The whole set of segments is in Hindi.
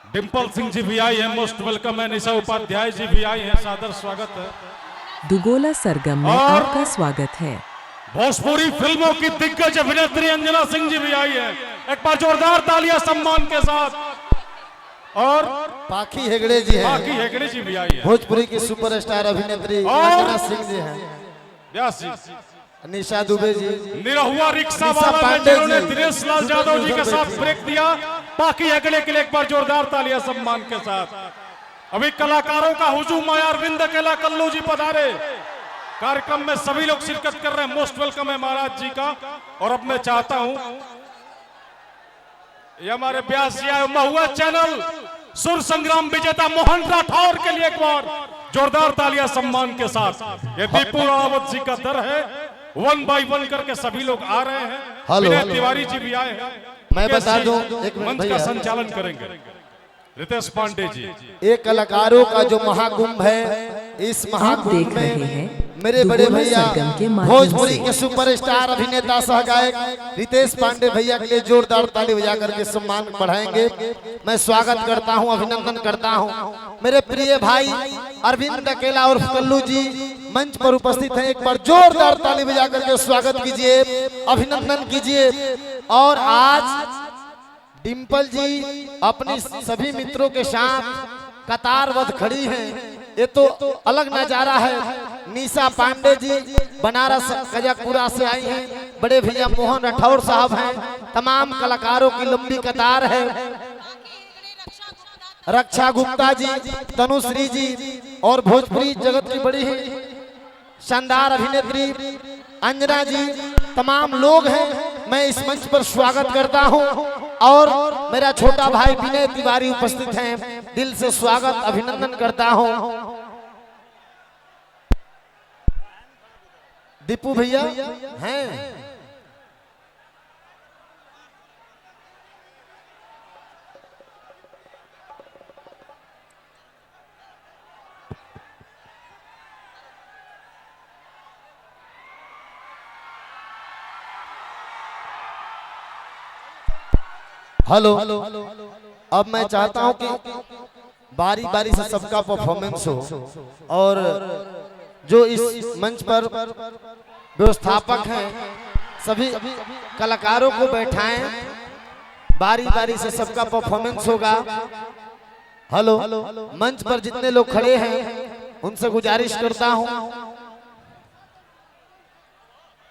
डिम्पल सिंह जी भी आई हैं, मोस्ट वेलकम है। निशा उपाध्याय जी भी आई हैं, सादर स्वागत है। दुगोला सरगम में और आपका स्वागत है। भोजपुरी फिल्मों की दिग्गज अभिनेत्री अंजना सिंह जी भी आई हैं, एक बार जोरदार तालियां सम्मान के साथ। और पाखी हेगड़े जी हैं, बाकी हेगड़े जी भी आई है। भोजपुरी की सुपरस्टार अभिनेत्री और अंजना सिंह जी हैं, व्यास जी, निशा दुबे जी, निरहुआ रिक्शा निशा वाला में पांडे जिन्होंने जी, दिनेश लाल यादव जी के साथ ब्रेक दिया। बाकी हेगड़े के लिए एक बार जोरदार तालियां सम्मान के साथ। अभी कलाकारों का हुजूम आया। अरविंद अकेला कल्लू जी पधारे। कार्यक्रम में सभी लोग शिरकत कर रहे हैं। मोस्ट वेलकम है महाराज जी का। और अब मैं चाहता हूं ये हमारे व्यास जी आए, महुआ चैनल सुर संग्राम विजेता मोहन राठौर के लिए एक बार जोरदार तालियां सम्मान के साथ। ये दीपू रावत जी का दर है। 1 बाय 1 करके सभी लोग आ रहे हैं। विनय तिवारी जी भी आए हैं। मैं बता दूं, एक मिनट मंच का भैया, संचालन करेंगे रितेश पांडे जी। ये कलाकारों का जो महाकुंभ है, इस आप महाकुंभ देख रहे में हैं मेरे बड़े दुगोला भैया सरगम के माध्यम भोजपुरी से। के सुपरस्टार अभिनेता सह गायक रितेश पांडे भैया के लिए जोरदार ताली बजा करके सम्मान बढ़ाएंगे। मैं स्वागत करता हूं, अभिनंदन करता हूं। मेरे प्रिय भाई अरविंद अकेला और कल्लू जी मंच पर उपस्थित हैं। एक बार जोरदार ताली बजा करके स्वागत कीजिए, अभिनंदन कीजिए। और आज डिम्पल जी अपनी सभी मित्रों के साथ कतारबद्ध खड़ी हैं। ये तो अलग नजारा है। निशा पांडे जी बनारस कजाकपुरा से आई हैं। बड़े भैया मोहन राठौर साहब हैं। तमाम कलाकारों की लंबी कतार है। रक्षा गुप्ता जी, तनुश्री जी और भोजपुरी जगत की बड़ी ही शानदार अभिनेत्री अंजना जी, तमाम लोग हैं। मैं इस मंच पर स्वागत करता हूं। और मेरा छोटा भाई विनय तिवारी उपस्थित हैं। दिल से स्वागत अभिनंदन करता हूं। दीपू भैया हैं, हेलो। अब मैं चाहता हूं कि बारी बारी से सबका परफॉर्मेंस हो और जो इस मंच पर व्यवस्थापक हैं सभी कलाकारों को बैठाएं। बारी बारी से सबका परफॉर्मेंस होगा। हेलो, मंच पर जितने लोग खड़े हैं उनसे गुजारिश करता हूं।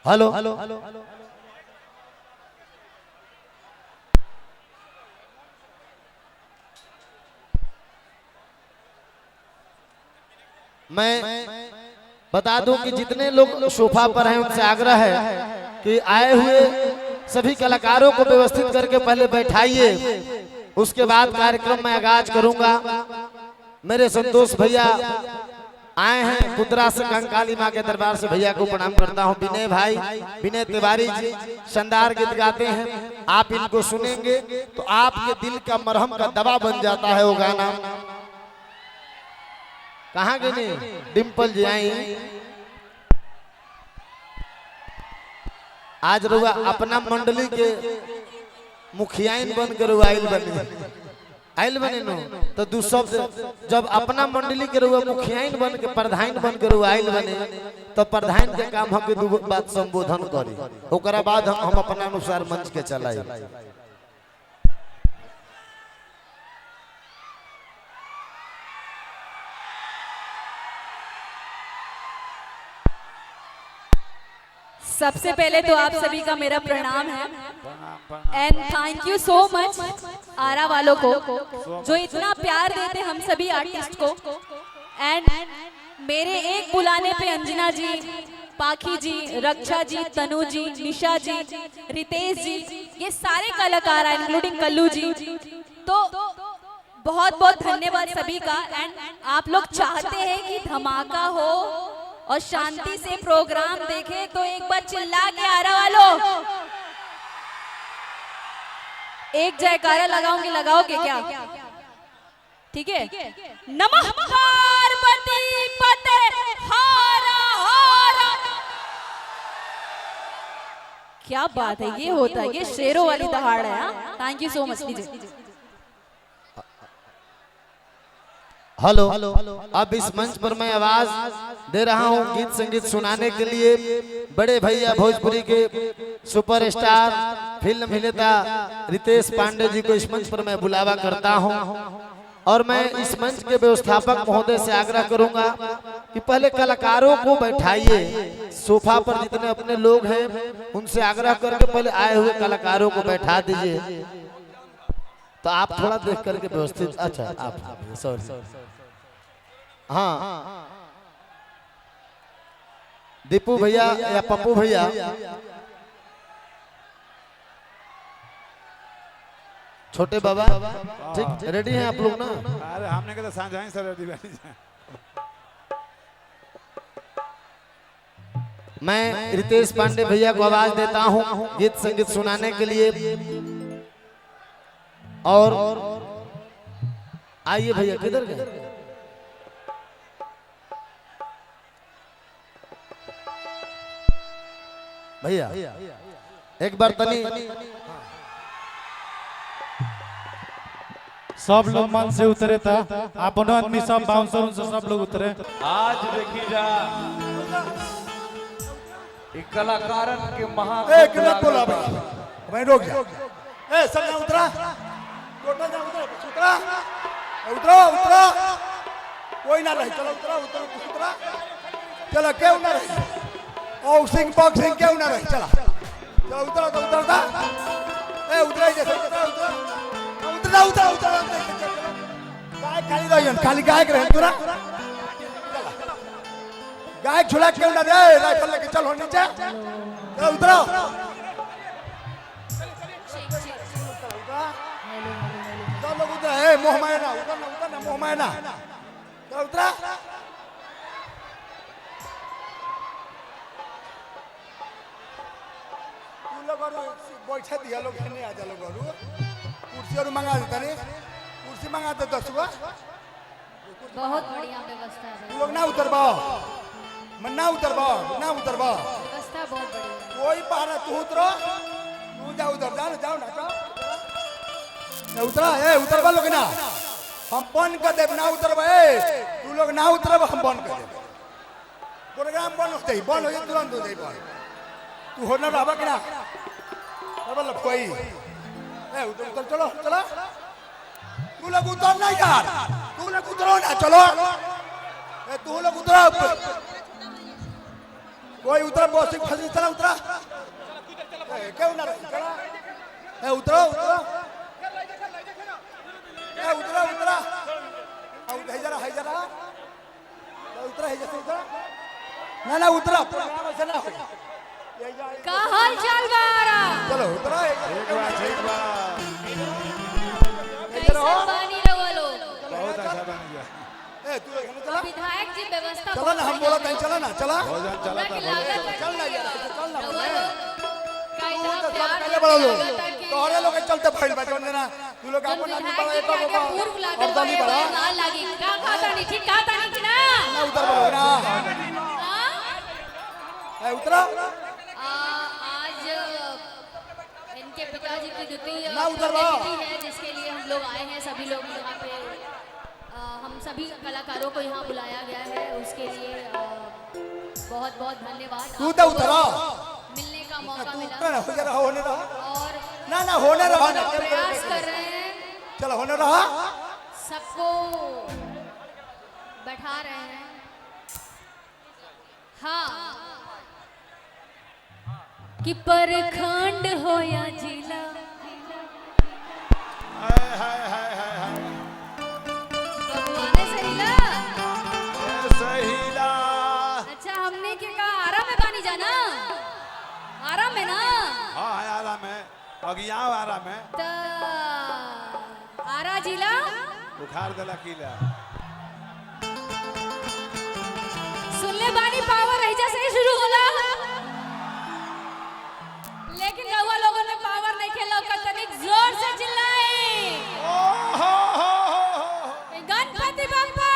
हेलो, मैं बता दूं कि जितने लोग सोफा पर हैं उनसे आग्रह है कि आए हुए सभी कलाकारों को व्यवस्थित करके पहले बैठाइए, उसके बाद कार्यक्रम में आगाज करूंगा। मेरे संतोष भैया आए हैं कुदरा से, कंकाली मां के दरबार से। भैया को प्रणाम करता हूं। विनय भाई, विनय तिवारी जी शानदार गीत गाते हैं। आप इनको सुनेंगे तो आपके दिल का मरहम का दवा बन जाता है वो गाना। कहाँ गए नहीं डिम्पल जी आई। आज रुआ अपना मंडली के मुखियाइन बन कर आइल बने नो तो दू शब्द जब अपना मंडली के रुआ मुखियाइन बन के प्रधान बन कर आइल बने तो प्रधान के काम हम दू बात संबोधन करी, ओकरा बाद हम अपना अनुसार मंच के चलाई। सबसे पहले तो आप सभी का मेरा प्रणाम है and thank you so much Arrah वालों को जो इतना प्यार देते हम सभी आर्टिस्ट को। एंड मेरे एक बुलाने पे अंजना जी, पाखी जी, रक्षा जी, तनु जी, निशा जी, रितेश जी, ये सारे कलाकार हैं इंक्लूडिंग कल्लू जी। तो बहुत बहुत धन्यवाद सभी का। एंड आप लोग चाहते हैं कि धमाका हो और शांति से प्रोग्राम देखे तो एक बार चिल्ला के आरा वालों एक जयकारा लगाओगे, लगाओगे क्या? ठीक है। नमः पार्वती पते हारा हारा। क्या बात है, ये होता है, ये शेरों वाली दहाड़ है। Thank you so much. लीजिए हेलो, अब इस मंच पर मैं आवाज दे रहा हूँ गीत संगीत सुनाने के लिए बड़े भैया भोजपुरी के सुपरस्टार फिल्म अभिनेता रितेश पांडे जी को इस मंच पर मैं बुलावा करता हूँ। और मैं इस मंच के व्यवस्थापक महोदय से आग्रह करूंगा कि पहले कलाकारों को बैठाइए, सोफा पर जितने अपने लोग हैं उनसे आग्रह करके पहले आए हुए कलाकारों को बैठा दीजिए। तो आप थोड़ा देख करके व्यवस्थित, अच्छा आप सॉरी, हाँ दीपू भैया या पप्पू भैया, छोटे बाबा ठीक रेडी हैं आप लोग ना? अरे हमने कहा सांझ हैं सर रेडी बैठी जाए। मैं रितेश पांडे भैया को आवाज देता हूं गीत संगीत सुनाने के लिए। और आइए भैया, किधर गए भैया? एक बार तनी सब लोग मन से उतरे था, अपन आदमी सब बाउंसर उनसे सब लोग उतरे। आज देखी जा एक कलाकारन के महा एक मिनट बोला भाई रोक जा। ए सब ना उतरा, टोटल ना उतरा, उतरा उतरा उतरा, कोई ना रहे, चलो उतरा उतरा उतरा, चलो क्यों ना रहे, बॉक्सिंग बॉक्सिंग क्यों ना रहे, चला चलो उतरा तो उतरता, ए उतरा जैसे उतरा उतरा उतरा उतरा उतरा, गायक खाली रहियन, खाली गायक रहे तुरा, गायक छुड़ा क्यों ना रे, राइफल लेके चलो नीचे, चलो उतरो, सब लोग उतरा, ए मोह माया ना, उतरना मोह माया ना, चलो उतरा, तू लोग और बैठे दिया लोग नहीं आ जा लोग और कुर्सी और मंगा देता रे, कुर्सी मंगा दे 10 गो, बहुत बढ़िया व्यवस्था है, तू लोग ना उतरबा, मैं ना उतरबा, ना उतरबा, व्यवस्था बहुत बढ़िया। कोई पारा तू उतरो, तू जा उधर, जाओ ना जाओ, उतरा, ए उतरबा लोग ना, हम बंद कर देब, ना उतरबा, ए तू लोग ना उतरबा, हम बंद कर देब, प्रोग्राम बंद हो जाई, बंद हो जाई, तुरंत हो जाई बंद, तू हो ना रहबा कि ना, रहबा कोई, ए उतर चलो चलो, तू लोग उतर ना यार, तू लोग उतरो ना, चलो, ए तू लोग उतरो, कोई उतरा, बॉसिंग फंसी, चला उतरा, क्यों ना चला, ए उतरो उतरो, ए उतरा उतरा, है जरा उतरा, है जैसे उतरा, ना उतरा, प्रोग्राम ऐसा ना हो, का हाल चाल बारा, चलो उतरा, एक बार कैसा बानी रहो लोग, बहुत अच्छा बन गया। ए तू चला, विधायक जी व्यवस्था चला ना, हम बोला कहीं चला ना, चला चला था चल ना यार, चल ना, प्यार पहले बड़ा लोग तोहरे लोग चलते फैल बैठो ना, तू लोग अपन आदमी बड़ा एक पूर्व बाबा और दानी बड़ा ना लागी का खाता नहीं ठीक खाता नहीं कि ना ना उतर बड़ो ना, ए उतरा, आज इनके पिताजी की द्वितीय ना उतर बा, पुण्यतिथि है जिसके लिए हम लोग आए हैं, सभी लोग यहाँ पे हम सभी कलाकारों को यहाँ बुलाया गया है, उसके लिए बहुत बहुत धन्यवाद। तू तो उतरा, मिलने का मौका तू मिला उतरा, हो जरा होने रहा, और ना होने रहा ना, प्रयास कर रहे हैं, चलो होने रहा, सबको बैठा रहे हैं। हाँ कि परखंड हो या जिला, भगवान सहीला, सहीला अच्छा हमने क्या कहा, आराम में पानी जाना, आराम में ना, हाँ है आराम है, अगिया आराम है, तो आरा जिला बुखार दला किला, सुनले बानी पावर ऐजा से ही शुरू होला, लेकिन रउआ लोगों ने पावर नहीं खेला का, तनिक जोर से चिल्लाए, गणपति बप्पा,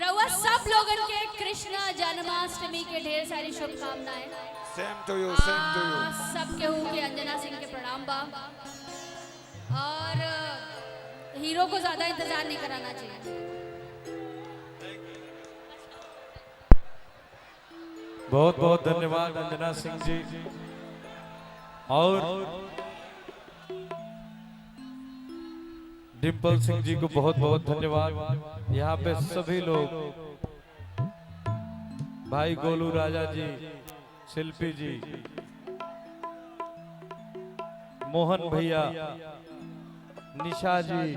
रउआ सब लोगन के कृष्ण जन्माष्टमी के ढेर सारी शुभकामनाएं। Same to you, same to you. सब केहू के अंजना सिंह के प्रणाम बा। और हीरो को ज्यादा इंतजार नहीं कराना चाहिए। बहुत बहुत धन्यवाद अंजना सिंह जी और डिम्पल सिंह जी को बहुत बहुत धन्यवाद। यहाँ पे सभी लोग, भाई गोलू राजा जी, शिल्पी जी, मोहन भैया, निशा जी।